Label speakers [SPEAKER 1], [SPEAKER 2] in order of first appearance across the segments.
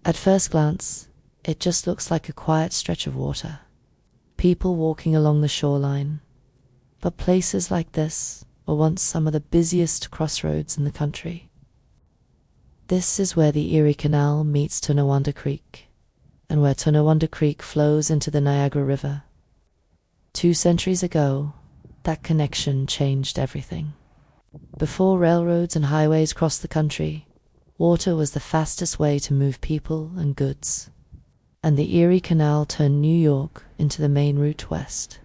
[SPEAKER 1] At first glance, it just looks like a quiet stretch of water, people walking along the shoreline. But places like this were once some of the busiest crossroads in the country. This is where the Erie Canal meets Tonawanda Creek, and where Tonawanda Creek flows into the Niagara River. 2 centuries ago, that connection changed everything. Before railroads and highways crossed the country, water was the fastest way to move people and goods, and the Erie Canal turned New York into the main route west.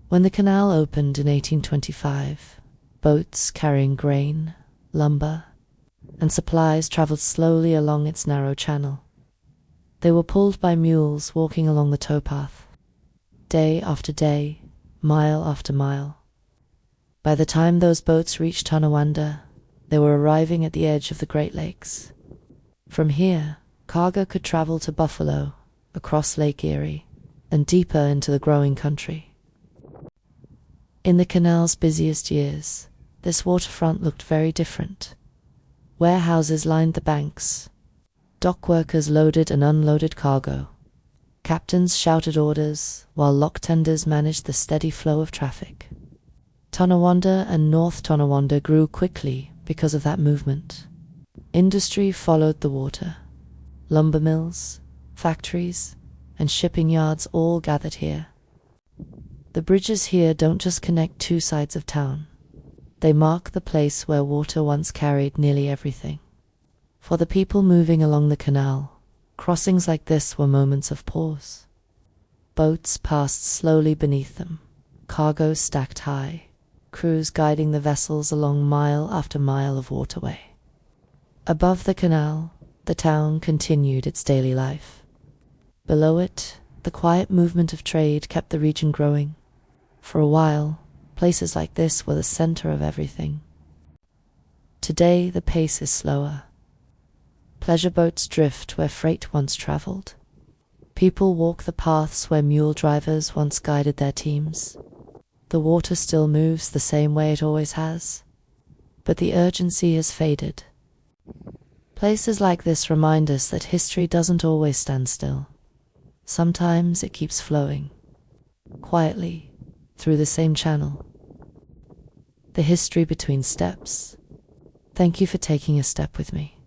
[SPEAKER 1] When the canal opened in 1825, boats carrying grain, lumber, and supplies traveled slowly along its narrow channel. They were pulled by mules walking along the towpath, day after day, mile after mile. By the time those boats reached Tonawanda, they were arriving at the edge of the Great Lakes. From here, cargo could travel to Buffalo, across Lake Erie, and deeper into the growing country. In the canal's busiest years, this waterfront looked very different. Warehouses lined the banks. Dock workers loaded and unloaded cargo. Captains shouted orders, while lock tenders managed the steady flow of traffic. Tonawanda and North Tonawanda grew quickly because of that movement. Industry followed the water. Lumber mills, factories, and shipping yards all gathered here. The bridges here don't just connect 2 sides of town. They mark the place where water once carried nearly everything. For the people moving along the canal, crossings like this were moments of pause. Boats passed slowly beneath them, cargo stacked high, crews guiding the vessels along mile after mile of waterway. Above the canal, the town continued its daily life. Below it, the quiet movement of trade kept the region growing. For a while, places like this were the center of everything. Today, the pace is slower. Pleasure boats drift where freight once traveled. People walk the paths where mule drivers once guided their teams. The water still moves the same way it always has, but the urgency has faded. Places like this remind us that history doesn't always stand still. Sometimes it keeps flowing, quietly, through the same channel. The history between steps. Thank you for taking a step with me.